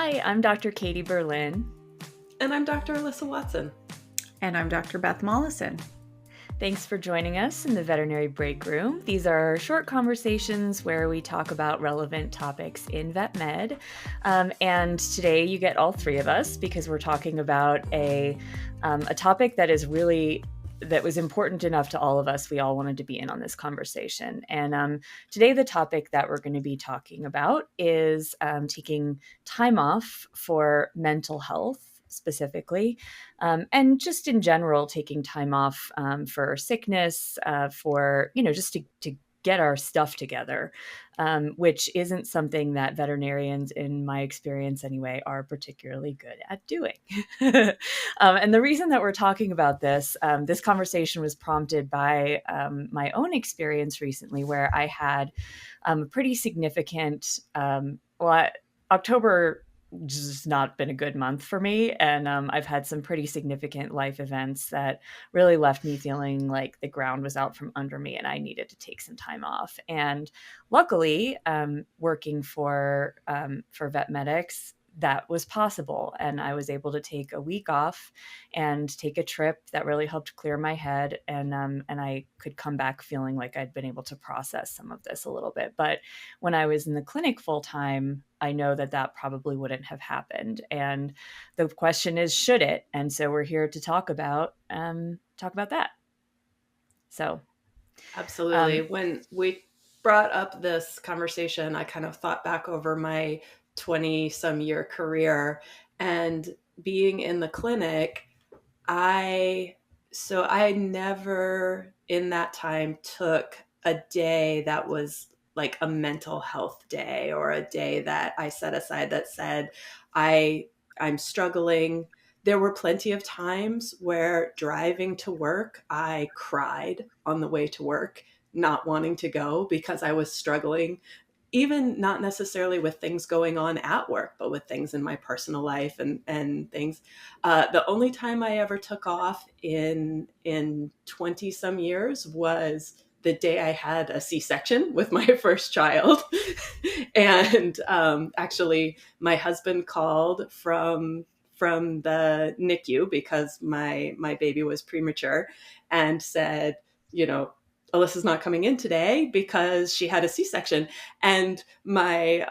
Hi, I'm Dr. Katie Berlin. And I'm Dr. Alyssa Watson. And I'm Dr. Beth Molleson. Thanks for joining us in the Veterinary Breakroom. These are short conversations where we talk about relevant topics in vet med. And today you get all three of us because we're talking about a topic that was important enough to all of us. We all wanted to be in on this conversation. And today the topic that we're going to be talking about is taking time off for mental health specifically, and just in general, taking time off for sickness, for, just to get our stuff together, which isn't something that veterinarians, in my experience anyway, are particularly good at doing. And the reason that we're talking about this conversation was prompted by my own experience recently, where I had a pretty significant, October just not been a good month for me. And I've had some pretty significant life events that really left me feeling like the ground was out from under me and I needed to take some time off. And luckily, working for vet medics, that was possible. And I was able to take a week off and take a trip that really helped clear my head. And I could come back feeling like I'd been able to process some of this a little bit. But when I was in the clinic full time, I know that probably wouldn't have happened. And the question is, should it? And so we're here to talk about that. So. Absolutely. When we brought up this conversation, I kind of thought back over my 20-some year career, and being in the clinic, I never in that time took a day that was like a mental health day, or a day that I set aside that said, I'm struggling. There were plenty of times where driving to work, I cried on the way to work, not wanting to go because I was struggling, even not necessarily with things going on at work, but with things in my personal life and things. The only time I ever took off in 20 some years was the day I had a C-section with my first child. And actually, my husband called from the NICU because my baby was premature, and said, Alyssa's not coming in today because she had a C-section. And my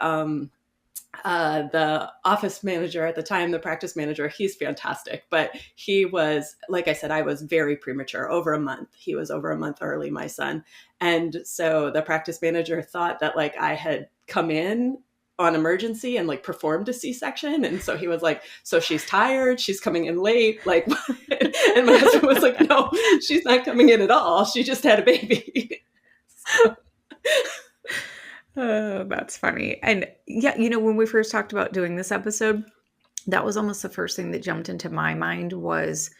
the office manager at the time, the practice manager, he's fantastic, but he was, like I said, I was very premature, over a month. He was over a month early, my son. And so the practice manager thought that like I had come in on emergency and like performed a C-section. And so he was like, so she's tired, she's coming in late. Like, and my husband was like, no, she's not coming in at all. She just had a baby. So. That's funny. And yeah, when we first talked about doing this episode, that was almost the first thing that jumped into my mind. Was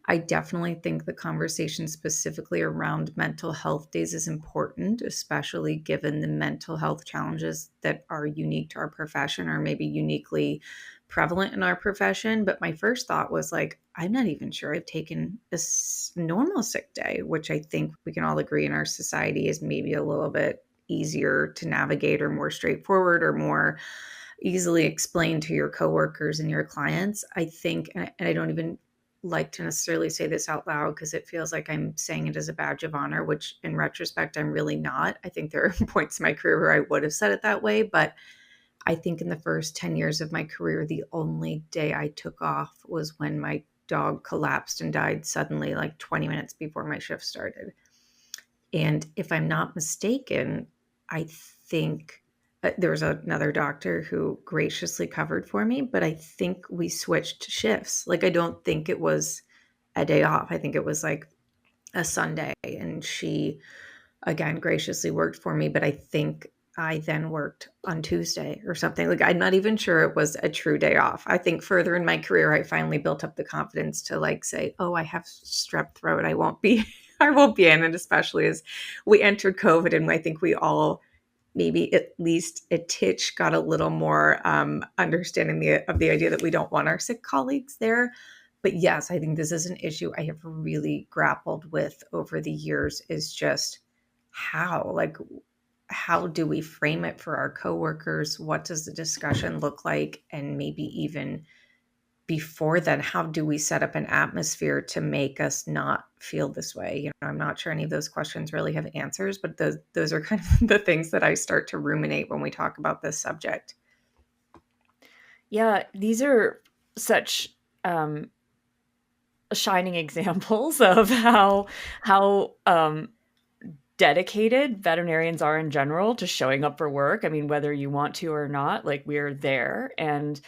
I definitely think the conversation specifically around mental health days is important, especially given the mental health challenges that are unique to our profession, or maybe uniquely prevalent in our profession. But my first thought was like, I'm not even sure I've taken a normal sick day, which I think we can all agree in our society is maybe a little bit easier to navigate, or more straightforward, or more easily explained to your coworkers and your clients. I think, and I don't even like to necessarily say this out loud because it feels like I'm saying it as a badge of honor, which in retrospect, I'm really not. I think there are points in my career where I would have said it that way, but I think in the first 10 years of my career, the only day I took off was when my dog collapsed and died suddenly, like 20 minutes before my shift started. And if I'm not mistaken, I think there was another doctor who graciously covered for me, but I think we switched shifts. Like, I don't think it was a day off. I think it was like a Sunday, and she, again, graciously worked for me, but I think I then worked on Tuesday or something. Like, I'm not even sure it was a true day off. I think further in my career, I finally built up the confidence to like say, oh, I have strep throat. I won't be in. And especially as we entered COVID, and I think we all, maybe at least a titch, got a little more understanding of the idea that we don't want our sick colleagues there. But yes, I think this is an issue I have really grappled with over the years, is just how, like, how do we frame it for our coworkers? What does the discussion look like? And maybe even before then, how do we set up an atmosphere to make us not feel this way? You know, I'm not sure any of those questions really have answers, but those are kind of the things that I start to ruminate when we talk about this subject. Yeah, these are such shining examples of how dedicated veterinarians are in general to showing up for work. I mean, whether you want to or not, like, we're there. And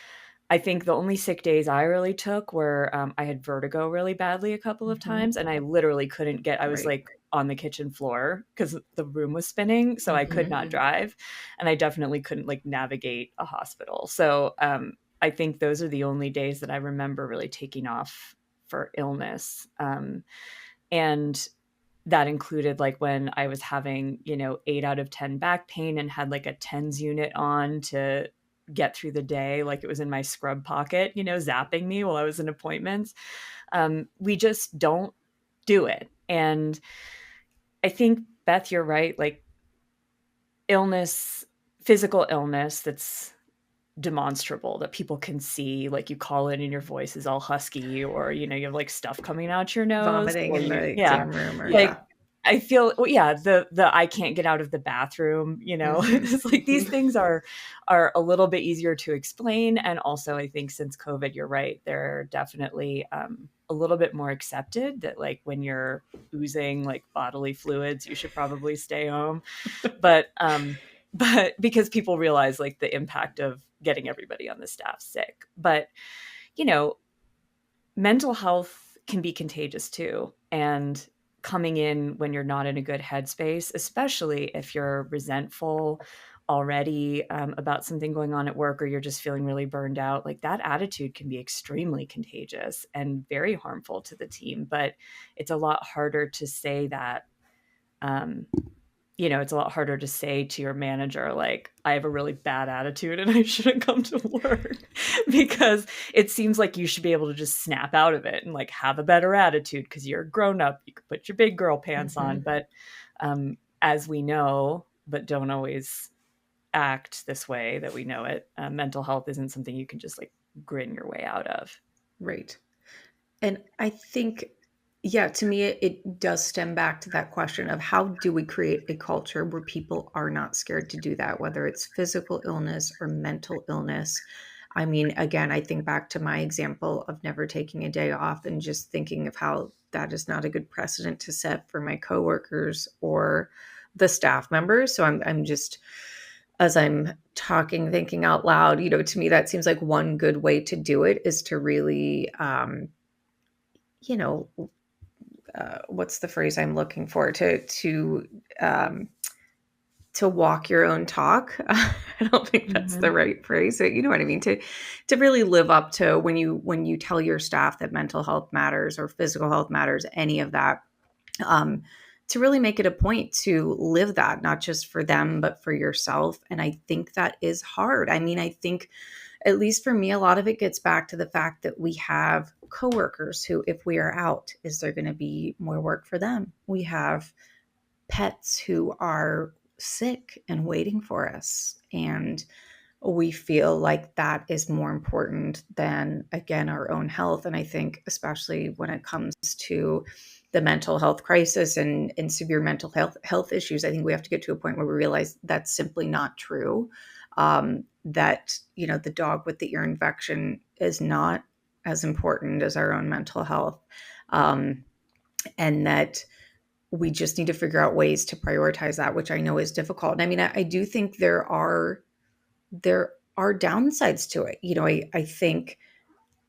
I think the only sick days I really took were I had vertigo really badly a couple of times, and I literally couldn't get. I was Right. like on the kitchen floor because the room was spinning, so I could not drive, and I definitely couldn't like navigate a hospital. So I think those are the only days that I remember really taking off for illness, and that included like when I was having, 8 out of 10 back pain and had like a TENS unit on to get through the day. Like it was in my scrub pocket, zapping me while I was in appointments. We just don't do it. And I think, Beth, you're right. Like illness, physical illness that's demonstrable that people can see, like you call in and your voice is all husky, or you have like stuff coming out your nose, Vomiting or in the yeah, exam room, or like I feel, well, yeah, the I can't get out of the bathroom, it's like these things are a little bit easier to explain. And also I think since COVID, you're right, they're definitely a little bit more accepted, that like when you're oozing like bodily fluids, you should probably stay home. But because people realize like the impact of getting everybody on the staff sick. But you know mental health can be contagious too, and coming in when you're not in a good headspace, especially if you're resentful already about something going on at work, or you're just feeling really burned out, like that attitude can be extremely contagious and very harmful to the team. But it's a lot harder to say that. It's a lot harder to say to your manager, like, I have a really bad attitude and I shouldn't come to work, because it seems like you should be able to just snap out of it and like have a better attitude because you're a grown up. You could put your big girl pants on. But as we know, but don't always act this way that we know it, mental health isn't something you can just like grin your way out of. Right. And I think, yeah, to me, it does stem back to that question of how do we create a culture where people are not scared to do that, whether it's physical illness or mental illness. I mean, again, I think back to my example of never taking a day off and just thinking of how that is not a good precedent to set for my coworkers or the staff members. So I'm just, as I'm talking, thinking out loud, to me, that seems like one good way to do it is to really, you know, what's the phrase I'm looking for? Um, to walk your own talk. I don't think that's the right phrase. You know what I mean? To really live up to when you tell your staff that mental health matters or physical health matters, any of that. To really make it a point to live that, not just for them, but for yourself. And I think that is hard. I mean, I think, at least for me, a lot of it gets back to the fact that we have coworkers who, if we are out, is there going to be more work for them? We have pets who are sick and waiting for us. And we feel like that is more important than, again, our own health. And I think, especially when it comes to the mental health crisis and severe mental health issues, I think we have to get to a point where we realize that's simply not true. That, the dog with the ear infection is not as important as our own mental health. And that we just need to figure out ways to prioritize that, which I know is difficult. And I mean, I do think there are downsides to it. I think,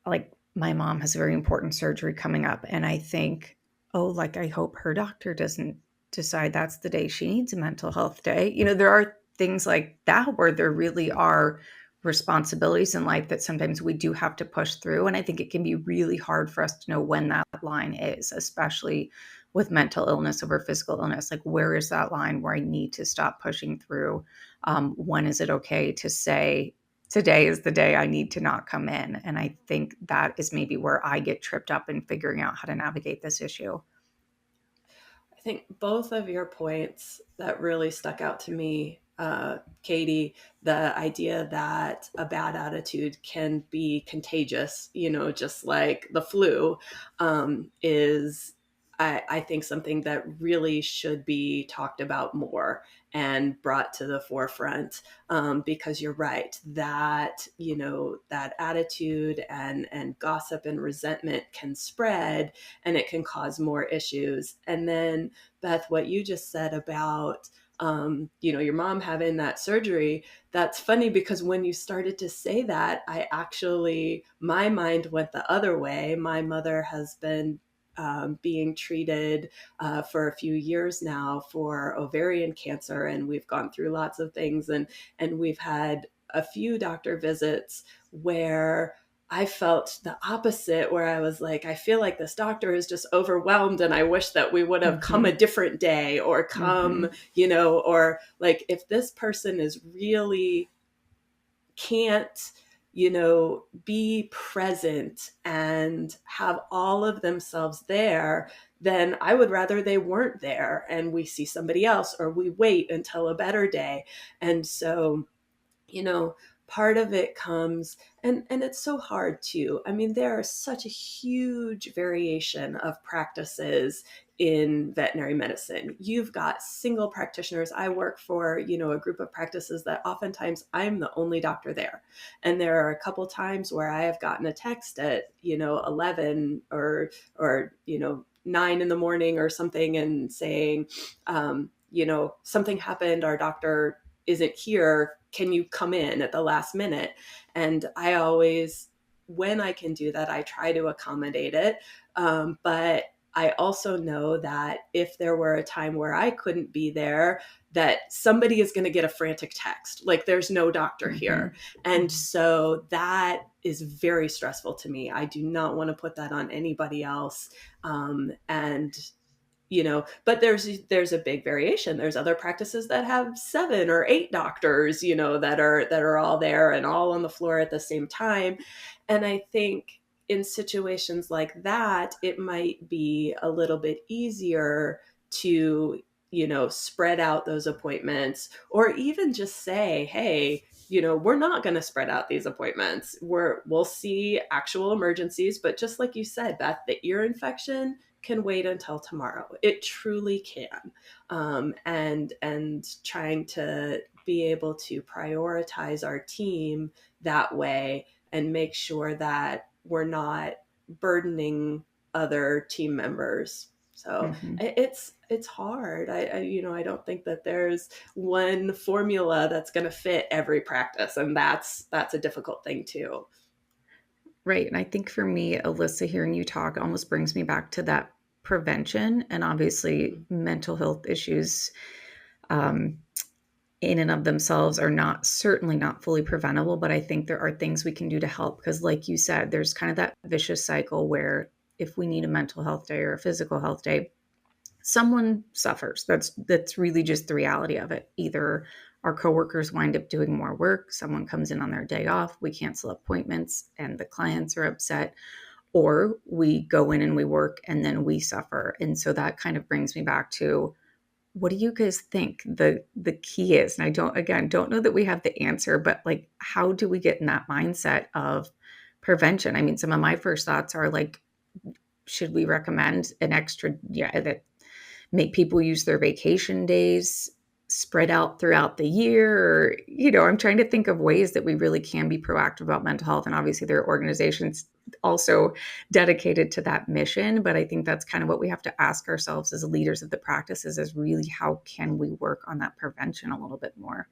like, my mom has a very important surgery coming up, and I think, like, I hope her doctor doesn't decide that's the day she needs a mental health day. There are things like that where there really are responsibilities in life that sometimes we do have to push through. And I think it can be really hard for us to know when that line is, especially with mental illness over physical illness. Like, where is that line where I need to stop pushing through? When is it okay to say, today is the day I need to not come in? And I think that is maybe where I get tripped up in figuring out how to navigate this issue. I think both of your points that really stuck out to me, Katie, the idea that a bad attitude can be contagious, just like the flu, is, I think, something that really should be talked about more and brought to the forefront, because you're right that that attitude and gossip and resentment can spread, and it can cause more issues. And then, Beth, what you just said about your mom having that surgery, that's funny because when you started to say that, my mind went the other way. My mother has been being treated for a few years now for ovarian cancer, and we've gone through lots of things, and we've had a few doctor visits where I felt the opposite, where I was like, I feel like this doctor is just overwhelmed, and I wish that we would have come a different day, or come, or like, if this person is really can't, be present and have all of themselves there, then I would rather they weren't there and we see somebody else, or we wait until a better day. And so, you know, part of it comes, and it's so hard too. I mean, there are such a huge variation of practices in veterinary medicine. You've got single practitioners. I work for, a group of practices that oftentimes I'm the only doctor there. And there are a couple times where I have gotten a text at, 11 or 9 in the morning or something, and saying, something happened, our doctor isn't here, can you come in at the last minute? And I always, when I can do that, I try to accommodate it. But I also know that if there were a time where I couldn't be there, that somebody is going to get a frantic text, like there's no doctor here. And so that is very stressful to me. I do not want to put that on anybody else. And but there's a big variation. There's other practices that have 7 or 8 doctors, that are all there and all on the floor at the same time. And I think in situations like that, it might be a little bit easier to, spread out those appointments, or even just say, hey, we're not going to spread out these appointments. We'll see actual emergencies, but just like you said, Beth, the ear infection can wait until tomorrow. It truly can. And trying to be able to prioritize our team that way and make sure that we're not burdening other team members. So it's hard. I don't think that there's one formula that's going to fit every practice, and that's a difficult thing too. Right. And I think for me, Alyssa, hearing you talk almost brings me back to that prevention, and obviously mental health issues in and of themselves are certainly not fully preventable, but I think there are things we can do to help, because like you said, there's kind of that vicious cycle where if we need a mental health day or a physical health day, someone suffers. That's really just the reality of it. Either our coworkers wind up doing more work, someone comes in on their day off, we cancel appointments and the clients are upset, or we go in and we work and then we suffer. And so that kind of brings me back to, what do you guys think the key is? And I don't know that we have the answer, but like, how do we get in that mindset of prevention? I mean, some of my first thoughts are like, should we recommend an extra, that make people use their vacation days spread out throughout the year? Or, I'm trying to think of ways that we really can be proactive about mental health. And obviously there are organizations also dedicated to that mission. But I think that's kind of what we have to ask ourselves as leaders of the practices, is really, how can we work on that prevention a little bit more?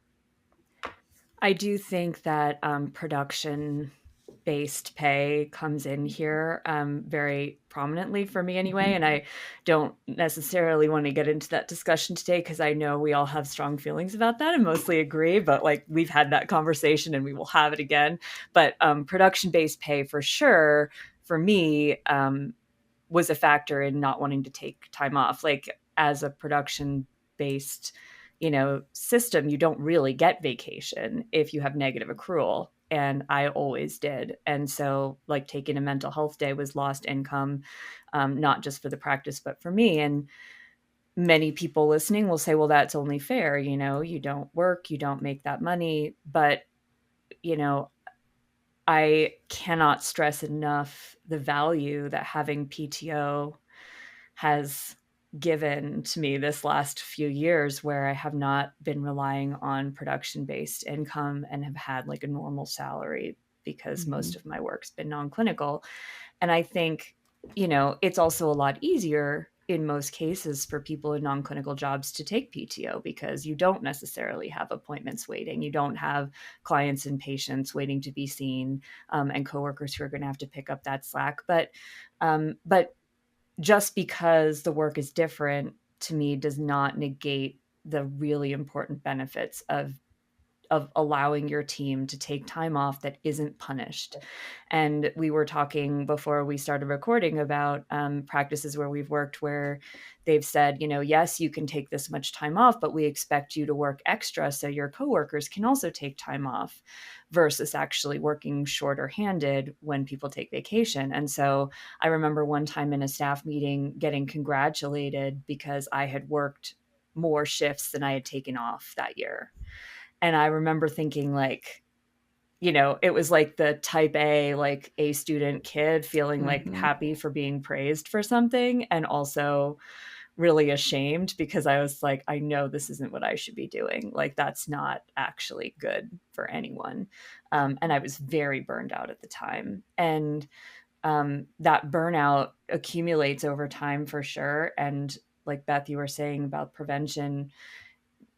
I do think that production-based pay comes in here very prominently for me anyway. And I don't necessarily want to get into that discussion today, because I know we all have strong feelings about that and mostly agree, but like, we've had that conversation and we will have it again. But production-based pay for sure, for me, was a factor in not wanting to take time off. Like, as a production-based system, you don't really get vacation if you have negative accrual. And I always did. And so like, taking a mental health day was lost income, not just for the practice, but for me. And many people listening will say, well, that's only fair. You don't work, you don't make that money. But, I cannot stress enough the value that having PTO has given to me this last few years, where I have not been relying on production-based income and have had like a normal salary because most of my work's been non-clinical. And I think, it's also a lot easier in most cases for people in non-clinical jobs to take PTO because you don't necessarily have appointments waiting. You don't have clients and patients waiting to be seen, and coworkers who are going to have to pick up that slack. But just because the work is different, to me, does not negate the really important benefits of allowing your team to take time off that isn't punished. And we were talking before we started recording about practices where we've worked where they've said, yes, you can take this much time off, but we expect you to work extra so your coworkers can also take time off, versus actually working shorter-handed when people take vacation. And so I remember one time in a staff meeting getting congratulated because I had worked more shifts than I had taken off that year. And I remember thinking, like, it was like the type A, like A student kid feeling like happy for being praised for something, and also really ashamed because I was like, I know this isn't what I should be doing. Like, that's not actually good for anyone. And I was very burned out at the time. And that burnout accumulates over time for sure. And like Beth, you were saying about prevention,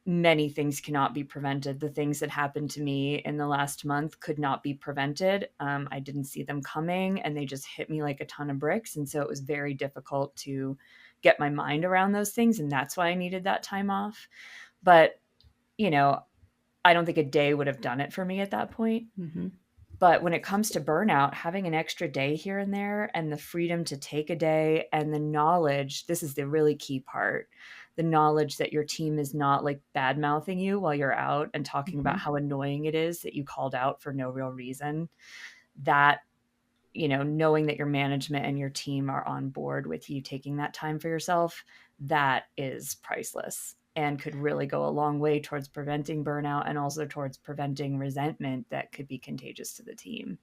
many things cannot be prevented. The things that happened to me in the last month could not be prevented. I didn't see them coming, and they just hit me like a ton of bricks. And so it was very difficult to get my mind around those things. And that's why I needed that time off. But, I don't think a day would have done it for me at that point. But when it comes to burnout, having an extra day here and there, and the freedom to take a day, and the knowledge, this is the really key part, the knowledge that your team is not like bad mouthing you while you're out and talking about how annoying it is that you called out for no real reason, that, knowing that your management and your team are on board with you taking that time for yourself, that is priceless and could really go a long way towards preventing burnout and also towards preventing resentment that could be contagious to the team.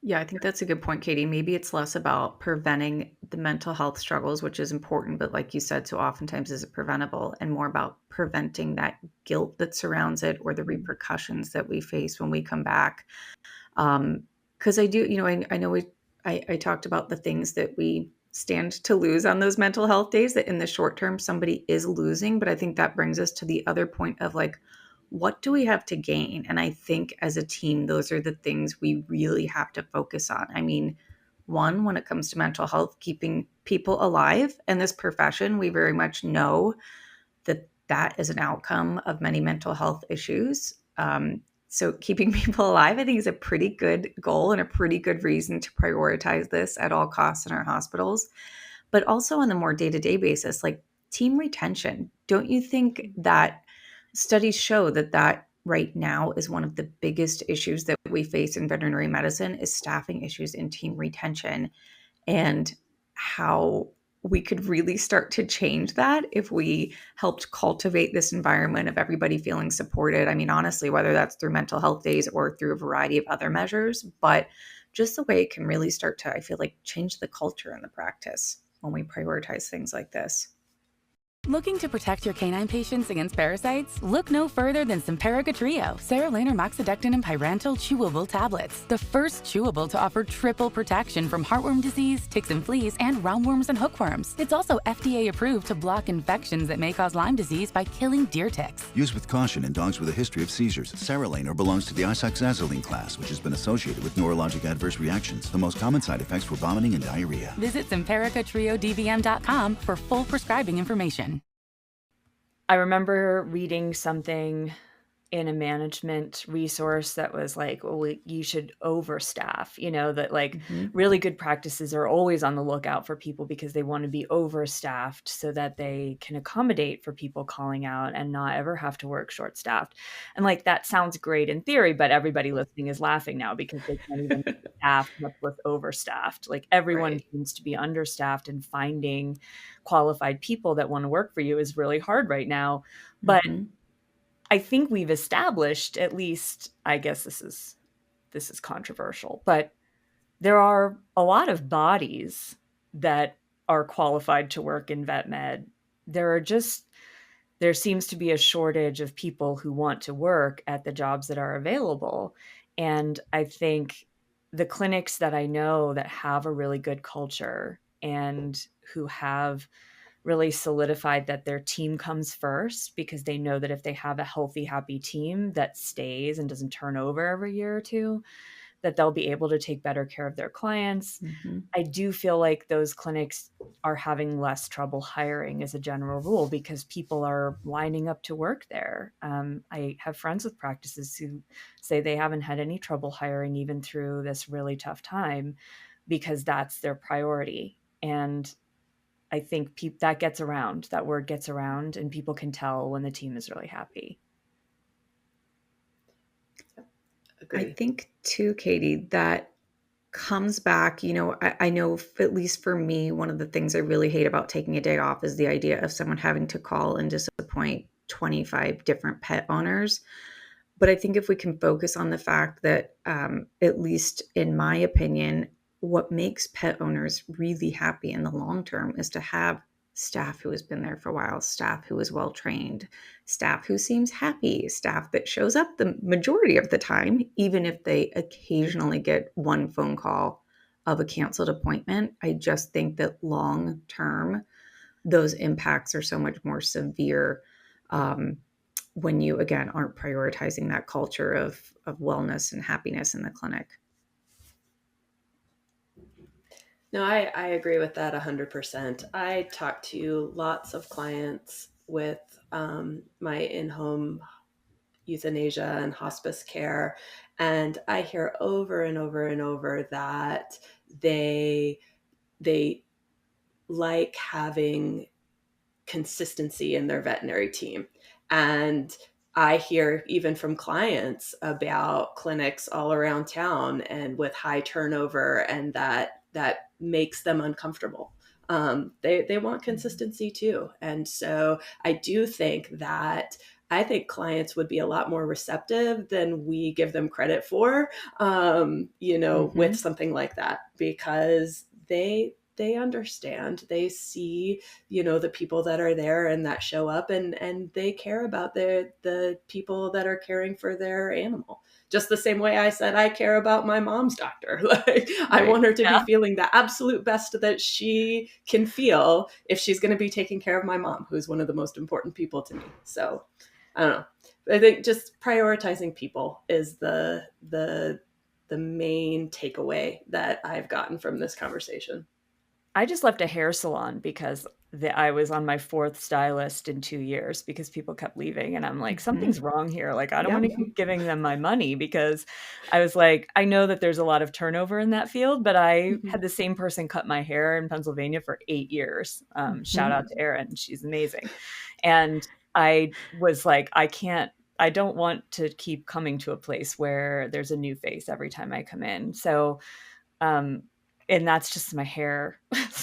Yeah, I think that's a good point, Katie. Maybe it's less about preventing the mental health struggles, which is important, but like you said, so oftentimes is it preventable, and more about preventing that guilt that surrounds it or the repercussions that we face when we come back. Because I do, I know I talked about the things that we stand to lose on those mental health days, that in the short term somebody is losing, but I think that brings us to the other point of like, what do we have to gain? And I think as a team, those are the things we really have to focus on. I mean, one, when it comes to mental health, keeping people alive in this profession, we very much know that that is an outcome of many mental health issues. So keeping people alive, I think, is a pretty good goal and a pretty good reason to prioritize this at all costs in our hospitals. But also on a more day-to-day basis, like team retention. Don't you think that studies show that right now is one of the biggest issues that we face in veterinary medicine, is staffing issues and team retention, and how we could really start to change that if we helped cultivate this environment of everybody feeling supported. I mean, honestly, whether that's through mental health days or through a variety of other measures, but just the way it can really start to, I feel like, change the culture in the practice when we prioritize things like this. Looking to protect your canine patients against parasites? Look no further than Simparica Trio, Serolaner, Moxidectin, and Pyrantel chewable tablets. The first chewable to offer triple protection from heartworm disease, ticks and fleas, and roundworms and hookworms. It's also FDA approved to block infections that may cause Lyme disease by killing deer ticks. Use with caution in dogs with a history of seizures. Serolaner belongs to the isoxazoline class, which has been associated with neurologic adverse reactions. The most common side effects were vomiting and diarrhea. Visit SimparicaTrioDVM.com for full prescribing information. I remember reading something in a management resource that was like, well, you should overstaff, that like really good practices are always on the lookout for people because they want to be overstaffed so that they can accommodate for people calling out and not ever have to work short staffed. And like, that sounds great in theory, but everybody listening is laughing now because they can't even staff, much less overstaffed. Like everyone seems to be understaffed, and finding qualified people that want to work for you is really hard right now. But I think we've established, at least, I guess this is controversial, but there are a lot of bodies that are qualified to work in vet med. There seems to be a shortage of people who want to work at the jobs that are available. And I think the clinics that I know that have a really good culture and who have really solidified that their team comes first, because they know that if they have a healthy, happy team that stays and doesn't turn over every year or two, that they'll be able to take better care of their clients. I do feel like those clinics are having less trouble hiring as a general rule because people are lining up to work there. I have friends with practices who say they haven't had any trouble hiring even through this really tough time because that's their priority. And I think that gets around, that word gets around, and people can tell when the team is really happy. Agreed. I think too, Katie, that comes back, I know at least for me, one of the things I really hate about taking a day off is the idea of someone having to call and disappoint 25 different pet owners. But I think if we can focus on the fact that, at least in my opinion, what makes pet owners really happy in the long term is to have staff who has been there for a while, staff who is well trained, staff who seems happy, staff that shows up the majority of the time, even if they occasionally get one phone call of a canceled appointment. I just think that long term, those impacts are so much more severe when you, again, aren't prioritizing that culture of wellness and happiness in the clinic. No, I agree with that 100%. I talk to lots of clients with my in-home euthanasia and hospice care, and I hear over and over and over that they like having consistency in their veterinary team. And I hear even from clients about clinics all around town and with high turnover, and that makes them uncomfortable. They want consistency too. And so I do think that I think clients would be a lot more receptive than we give them credit for, with something like that, because they understand, they see, the people that are there and that show up, and they care about the people that are caring for their animal. Just the same way I said, I care about my mom's doctor. Like, I want her to be feeling the absolute best that she can feel if she's going to be taking care of my mom, who's one of the most important people to me. So I don't know. I think just prioritizing people is the main takeaway that I've gotten from this conversation. I just left a hair salon because I was on my 4th stylist in 2 years because people kept leaving. And I'm like, something's wrong here. Like, I don't want to keep giving them my money, because I was like, I know that there's a lot of turnover in that field, but I had the same person cut my hair in Pennsylvania for 8 years. Shout out to Erin. She's amazing. And I was like, I don't want to keep coming to a place where there's a new face every time I come in. So, and that's just my hair,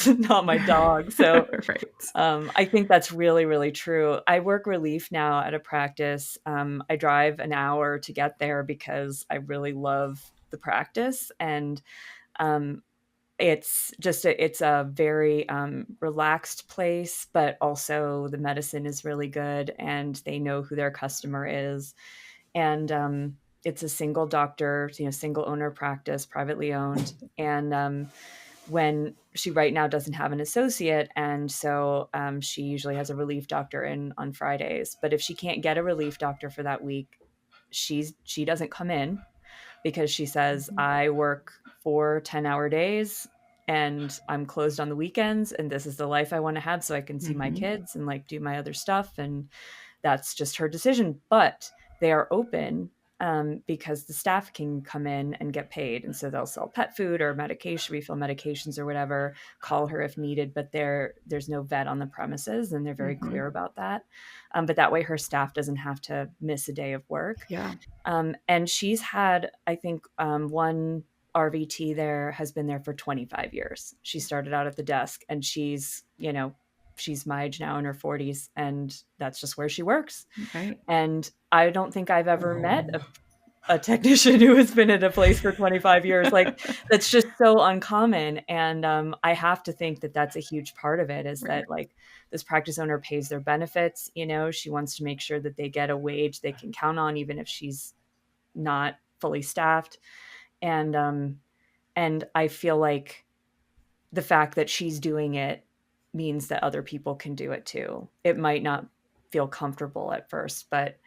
not my dog. So I think that's really, really true. I work relief now at a practice. I drive an hour to get there because I really love the practice. And it's a very relaxed place, but also the medicine is really good and they know who their customer is. And it's a single doctor, single owner practice, privately owned. And when she right now doesn't have an associate, and so she usually has a relief doctor in on Fridays. But if she can't get a relief doctor for that week, she doesn't come in, because she says, I work 4 10-hour days and I'm closed on the weekends, and this is the life I want to have so I can see my kids and like do my other stuff. And that's just her decision. But they are open because the staff can come in and get paid. And so they'll sell pet food or medication, refill medications or whatever, call her if needed, but there's no vet on the premises, and they're very clear about that. But that way her staff doesn't have to miss a day of work. Yeah. And she's had, I think, one RVT there has been there for 25 years. She started out at the desk, and she's my age now, in her 40s, and that's just where she works. Right. And I don't think I've ever met a technician who has been at a place for 25 years. Like, that's just so uncommon. And I have to think that that's a huge part of it, is that, like, this practice owner pays their benefits. She wants to make sure that they get a wage they can count on, even if she's not fully staffed. And I feel like the fact that she's doing it means that other people can do it too. It might not feel comfortable at first, but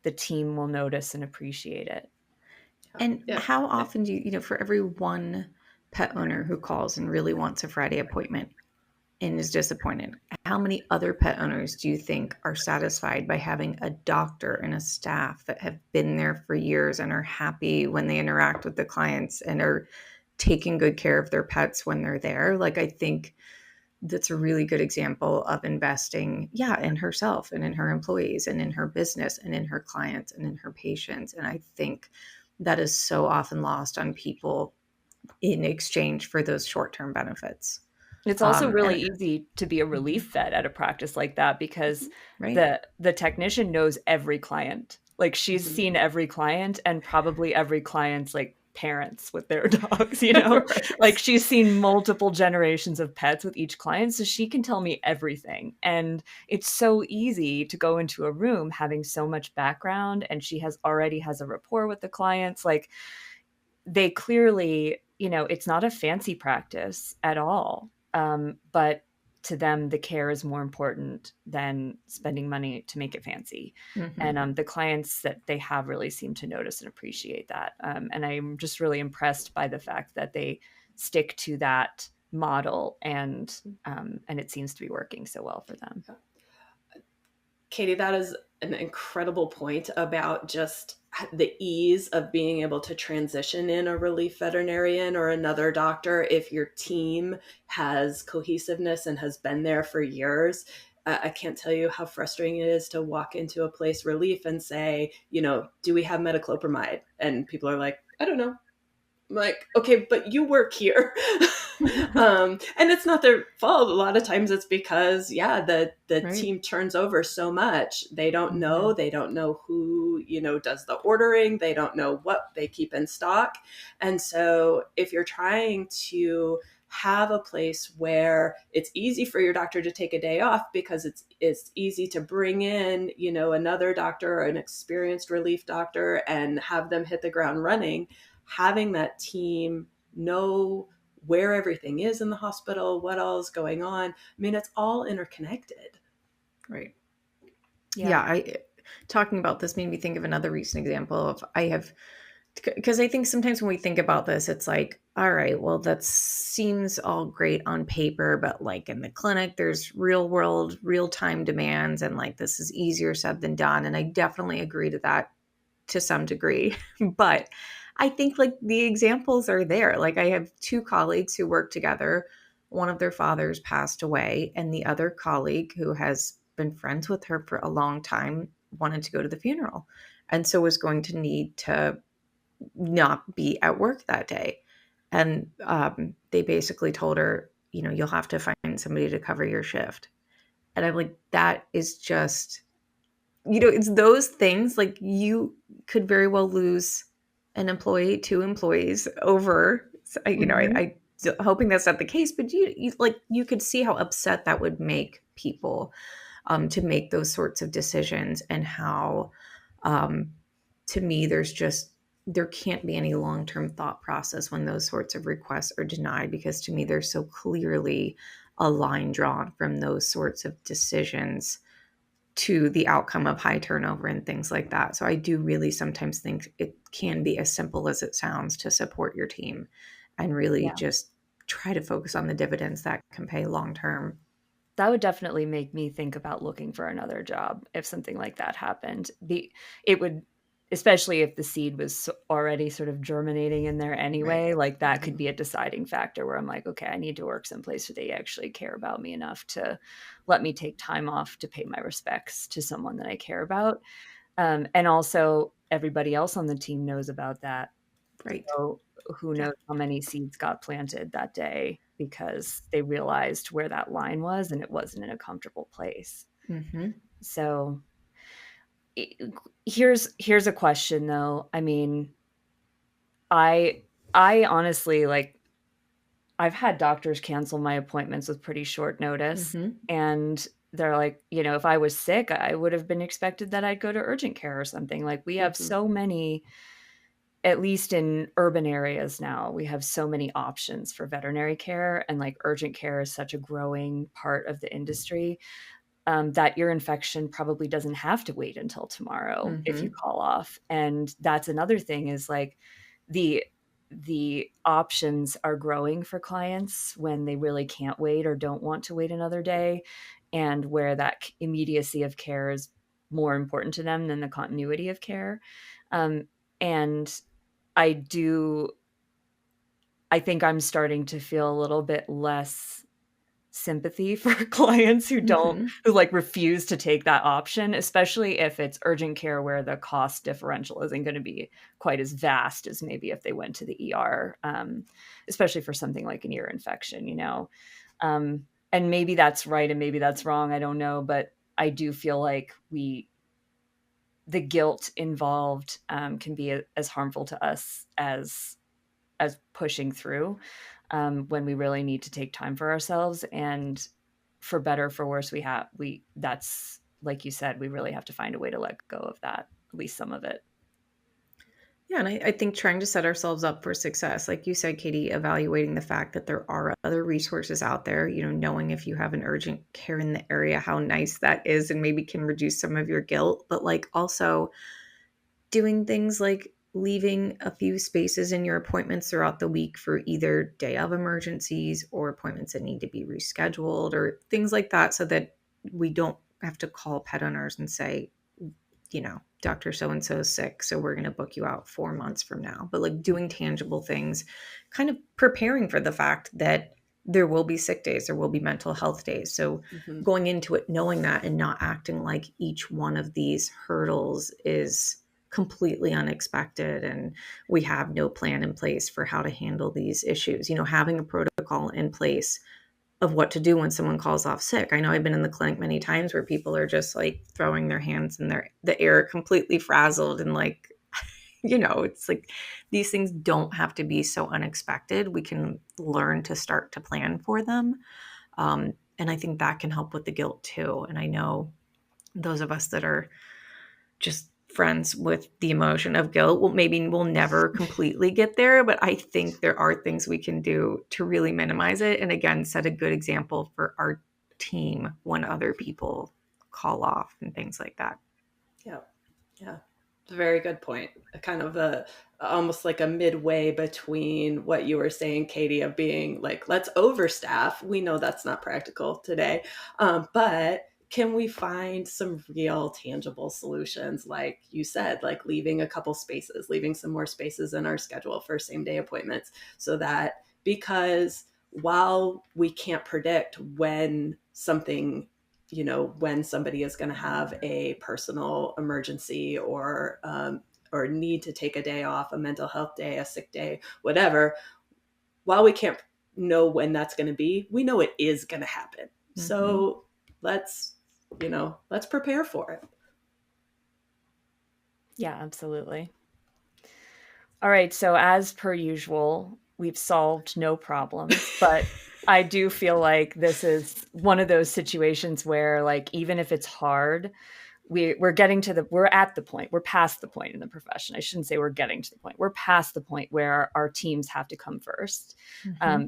the team will notice and appreciate it. And how often do you, for every one pet owner who calls and really wants a Friday appointment and is disappointed, how many other pet owners do you think are satisfied by having a doctor and a staff that have been there for years and are happy when they interact with the clients and are taking good care of their pets when they're there? Like, I think that's a really good example of investing, in herself and in her employees and in her business and in her clients and in her patients. And I think that is so often lost on people in exchange for those short-term benefits. It's also really easy to be a relief vet at a practice like that, because the technician knows every client. Like, she's seen every client, and probably every client's like parents with their dogs, like, she's seen multiple generations of pets with each client. So she can tell me everything. And it's so easy to go into a room having so much background, and she already has a rapport with the clients. Like, they clearly, it's not a fancy practice at all. But to them, the care is more important than spending money to make it fancy. And the clients that they have really seem to notice and appreciate that. And I'm just really impressed by the fact that they stick to that model, and it seems to be working so well for them. Katie, that is an incredible point about just the ease of being able to transition in a relief veterinarian or another doctor if your team has cohesiveness and has been there for years. I can't tell you how frustrating it is to walk into a place, relief, and say, do we have metoclopramide? And people are like, I don't know. I'm like, okay, but you work here. And it's not their fault. A lot of times it's because, the team turns over so much. They don't know. They don't know who, does the ordering. They don't know what they keep in stock. And so if you're trying to have a place where it's easy for your doctor to take a day off, because it's easy to bring in, another doctor or an experienced relief doctor and have them hit the ground running, having that team know where everything is in the hospital, what all is going on. I mean, it's all interconnected. Right. Yeah. Talking about this made me think of another recent example because I think sometimes when we think about this, it's like, all right, well, that seems all great on paper, but like in the clinic, there's real world, real time demands, and like this is easier said than done. And I definitely agree to that to some degree, but I think like the examples are there. Like, I have two colleagues who work together. One of their fathers passed away, and the other colleague, who has been friends with her for a long time, wanted to go to the funeral, and so was going to need to not be at work that day. And they basically told her, you'll have to find somebody to cover your shift. And I'm like, that is just, it's those things. Like, you could very well lose an employee, two employees over, I hoping that's not the case, but you could see how upset that would make people to make those sorts of decisions, and how, to me, there can't be any long-term thought process when those sorts of requests are denied, because to me, there's so clearly a line drawn from those sorts of decisions to the outcome of high turnover and things like that. So I do really sometimes think it can be as simple as it sounds to support your team and really just try to focus on the dividends that can pay long-term. That would definitely make me think about looking for another job if something like that happened. It would especially if the seed was already sort of germinating in there anyway, Right. like that could be a deciding factor where I'm like, okay, I need to work someplace where they actually care about me enough to let me take time off to pay my respects to someone that I care about. And also everybody else on the team knows about that. Right. So who Yeah. knows how many seeds got planted that day because they realized where that line was and it wasn't in a comfortable place. Mm-hmm. So here's a question though. I mean, I honestly, like, I've had doctors cancel my appointments with pretty short notice, Mm-hmm. and they're like, if I was sick, I would have been expected that I'd go to urgent care or something. Like, we have so many, at least in urban areas now, we have so many options for veterinary care, and like urgent care is such a growing part of the industry, that ear infection probably doesn't have to wait until tomorrow if you Mm-hmm. call off. And that's another thing is like the options are growing for clients when they really can't wait or don't want to wait another day, and where that immediacy of care is more important to them than the continuity of care. And I do, I think I'm starting to feel a little bit less sympathy for clients Mm-hmm. who like refuse to take that option, especially if it's urgent care where the cost differential isn't going to be quite as vast as maybe if they went to the ER, especially for something like an ear infection. And maybe that's right and maybe that's wrong. I don't know, but I do feel like the guilt involved can be as harmful to us as pushing through, when we really need to take time for ourselves. And for better or for worse, that's, like you said, we really have to find a way to let go of that, at least some of it. Yeah, and I think trying to set ourselves up for success, like you said, Katie, evaluating the fact that there are other resources out there, knowing if you have an urgent care in the area, how nice that is, and maybe can reduce some of your guilt. But like also doing things like leaving a few spaces in your appointments throughout the week for either day of emergencies or appointments that need to be rescheduled or things like that, so that we don't have to call pet owners and say, Dr. So-and-so is sick, so we're going to book you out 4 months from now. But like doing tangible things, kind of preparing for the fact that there will be sick days, there will be mental health days. So going into it, knowing that and not acting like each one of these hurdles is completely unexpected and we have no plan in place for how to handle these issues. Having a protocol in place of what to do when someone calls off sick. I know I've been in the clinic many times where people are just like throwing their hands in the air, completely frazzled, and like, it's like these things don't have to be so unexpected. We can learn to start to plan for them. And I think that can help with the guilt too. And I know those of us that are just friends with the emotion of guilt, well, maybe we'll never completely get there, but I think there are things we can do to really minimize it. And again, set a good example for our team when other people call off and things like that. Yeah. Yeah. It's a very good point. Kind of almost like a midway between what you were saying, Katie, of being like, let's overstaff. We know that's not practical today. But can we find some real tangible solutions? Like you said, like leaving a couple spaces, leaving some more spaces in our schedule for same day appointments, so that, because while we can't predict when somebody is going to have a personal emergency or need to take a day off, a mental health day, a sick day, whatever, while we can't know when that's going to be, we know it is going to happen. Mm-hmm. So let's prepare for it. Yeah, absolutely. All right. So as per usual, we've solved no problems, but I do feel like this is one of those situations where, like, even if it's hard, we're at the point, we're past the point in the profession. I shouldn't say we're getting to the point. We're past the point where our teams have to come first,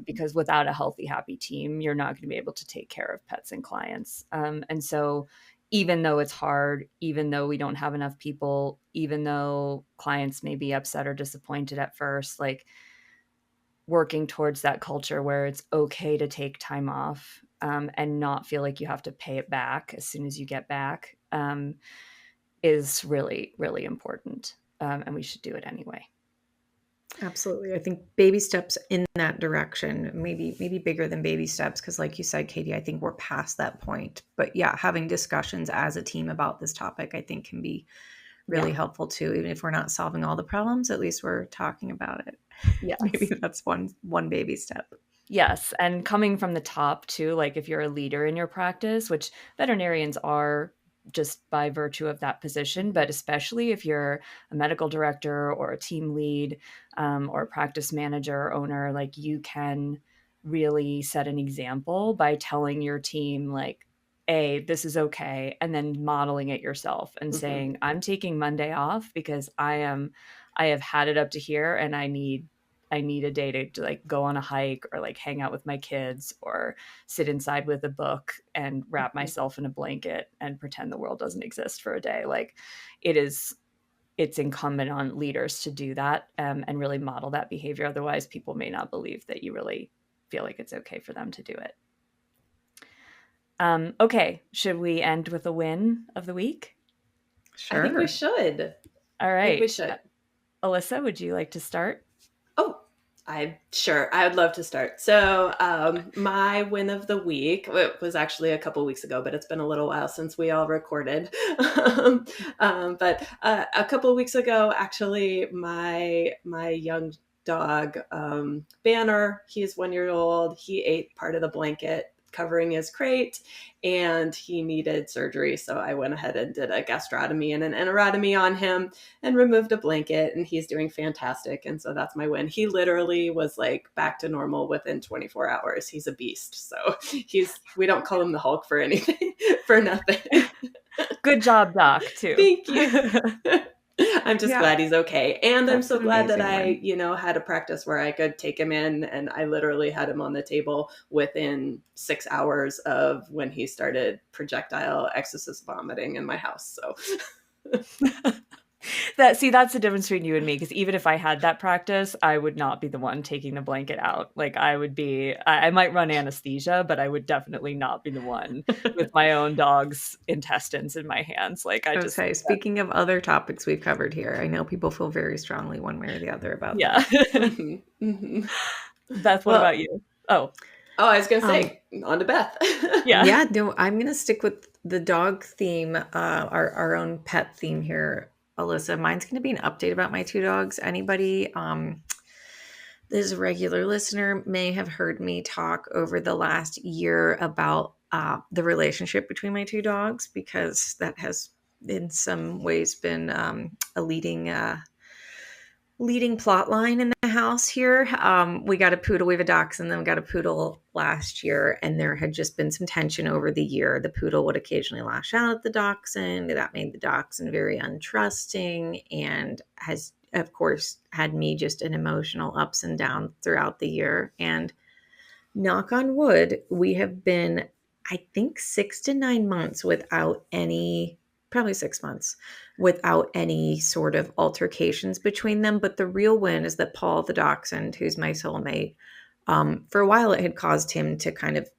because without a healthy, happy team, you're not going to be able to take care of pets and clients. And so even though it's hard, even though we don't have enough people, even though clients may be upset or disappointed at first, like, working towards that culture where it's okay to take time off, and not feel like you have to pay it back as soon as you get back, is really, really important. and we should do it anyway. Absolutely. I think baby steps in that direction, maybe bigger than baby steps, because like you said, Katie, I think we're past that point. But yeah, having discussions as a team about this topic, I think can be really helpful too. Even if we're not solving all the problems, at least we're talking about it. Yes. Maybe that's one baby step. Yes. And coming from the top too, like if you're a leader in your practice, which veterinarians are just by virtue of that position, but especially if you're a medical director or a team lead, or a practice manager or owner, like you can really set an example by telling your team like, this is okay, and then modeling it yourself and saying, I'm taking Monday off because I have had it up to here and I need a day to like go on a hike or like hang out with my kids or sit inside with a book and wrap myself in a blanket and pretend the world doesn't exist for a day. Like it's incumbent on leaders to do that, and really model that behavior. Otherwise, people may not believe that you really feel like it's okay for them to do it. Okay, should we end with a win of the week? Sure. I think we should. All right. I think we should. Alyssa, would you like to start? Oh, I would love to start. So my win of the week, it was actually a couple weeks ago, but it's been a little while since we all recorded. But a couple weeks ago, actually, my young dog, Banner, he's 1 year old. He ate part of the blanket covering his crate and he needed surgery. So I went ahead and did a gastrotomy and an enterotomy on him and removed a blanket, and he's doing fantastic. And so that's my win. He literally was like back to normal within 24 hours. He's a beast. So we don't call him the Hulk for anything, for nothing. Good job, Doc, too. Thank you. I'm just glad he's okay. And I'm so glad that I, had a practice where I could take him in, and I literally had him on the table within 6 hours of when he started projectile exorcist vomiting in my house. So that's the difference between you and me, because even if I had that practice, I would not be the one taking the blanket out. Like I might run anesthesia, but I would definitely not be the one with my own dog's intestines in my hands. Like Speaking of other topics we've covered here, I know people feel very strongly one way or the other about that. Beth, what about you? Oh, I was going to say, on to Beth. No, I'm going to stick with the dog theme, our own pet theme here, Alyssa. Mine's going to be an update about my two dogs. Anybody that is a regular listener may have heard me talk over the last year about the relationship between my two dogs, because that has in some ways been a leading plot line in the house here. We got a poodle, we have a dachshund, then we got a poodle last year, and there had just been some tension over the year. The poodle would occasionally lash out at the dachshund. That made the dachshund very untrusting, and has, of course, had me just in emotional ups and downs throughout the year. And knock on wood, we have been, I think, 6 to 9 months without any, probably 6 months, without any sort of altercations between them. But the real win is that Paul, the dachshund, who's my soulmate, for a while it had caused him to kind of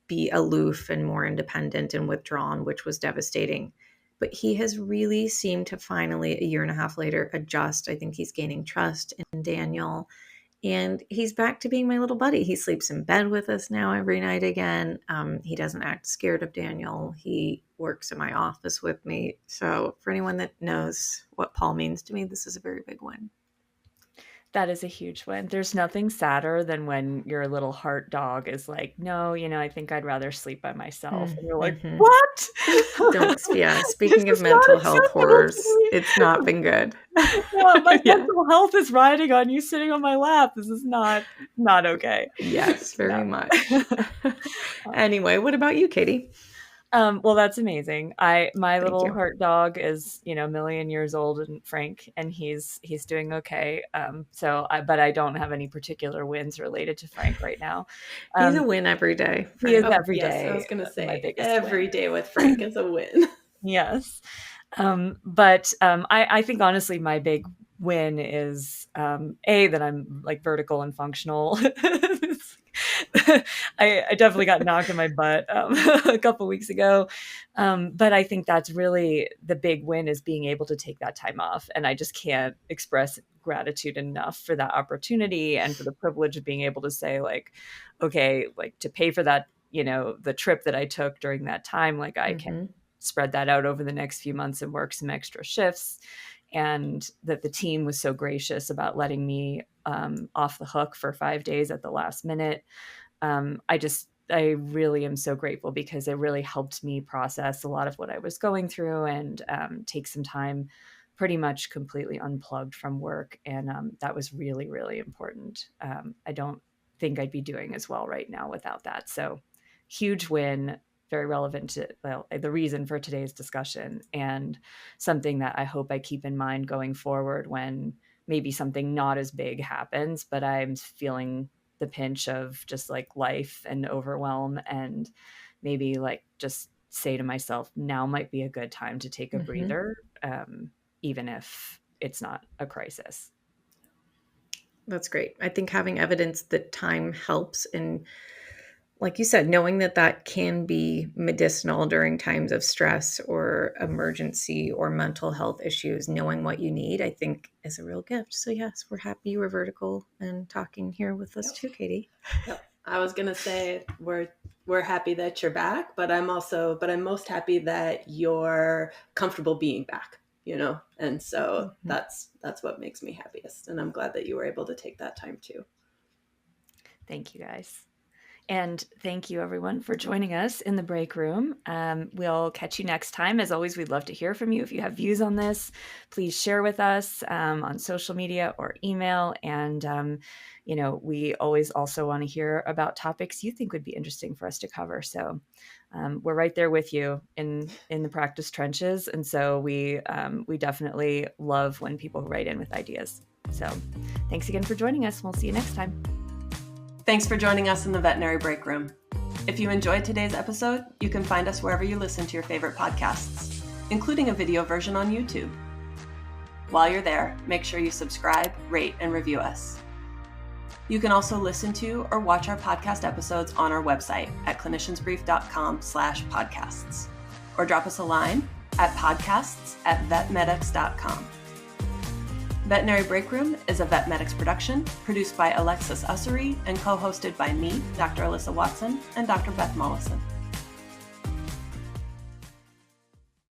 be aloof and more independent and withdrawn, which was devastating. But he has really seemed to finally, a year and a half later, adjust. I think he's gaining trust in Daniel. And he's back to being my little buddy. He sleeps in bed with us now every night again. He doesn't act scared of Daniel. He works in my office with me. So for anyone that knows what Paul means to me, this is a very big win. That is a huge win. There's nothing sadder than when your little heart dog is like, no, I think I'd rather sleep by myself. And you're like, what? Speaking of mental health horrors, it's not been good. My mental health is riding on you sitting on my lap. This is not okay. Yes, very much. Anyway, what about you, Katie? Well, that's amazing. My little heart dog is, a million years old, and Frank, and he's doing okay. But I don't have any particular wins related to Frank right now. He's a win every day. He is every day. I was going to say every day with Frank is a win. Yes. But I think honestly, my big win is that I'm like vertical and functional. I definitely got knocked in my butt a couple weeks ago. But I think that's really the big win, is being able to take that time off. And I just can't express gratitude enough for that opportunity and for the privilege of being able to say, like, okay, like, to pay for that, the trip that I took during that time, like, I can spread that out over the next few months and work some extra shifts. And that the team was so gracious about letting me off the hook for 5 days at the last minute. I really am so grateful, because it really helped me process a lot of what I was going through and take some time pretty much completely unplugged from work. And that was really, really important. I don't think I'd be doing as well right now without that. So huge win, very relevant to the reason for today's discussion, and something that I hope I keep in mind going forward when maybe something not as big happens, but I'm feeling the pinch of just like life and overwhelm, and maybe like just say to myself, now might be a good time to take a breather, even if it's not a crisis. That's great. I think having evidence that time helps, and like you said, knowing that can be medicinal during times of stress or emergency or mental health issues, knowing what you need, I think is a real gift. So yes, we're happy you were vertical and talking here with us too, Katie. Yep. I was going to say we're happy that you're back, but I'm most happy that you're comfortable being back, And so that's what makes me happiest. And I'm glad that you were able to take that time too. Thank you, guys. And thank you, everyone, for joining us in the break room. We'll catch you next time. As always, we'd love to hear from you. If you have views on this, please share with us on social media or email. And, we always also want to hear about topics you think would be interesting for us to cover. So we're right there with you in the practice trenches. And so we definitely love when people write in with ideas. So thanks again for joining us. We'll see you next time. Thanks for joining us in the Veterinary Break Room. If you enjoyed today's episode, you can find us wherever you listen to your favorite podcasts, including a video version on YouTube. While you're there, make sure you subscribe, rate, and review us. You can also listen to or watch our podcast episodes on our website at cliniciansbrief.com/podcasts, or drop us a line at podcasts@vetmedics.com. Veterinary Breakroom is a Vetmedics production produced by Alexis Ussery and co-hosted by me, Dr. Alyssa Watson, and Dr. Beth Molleson.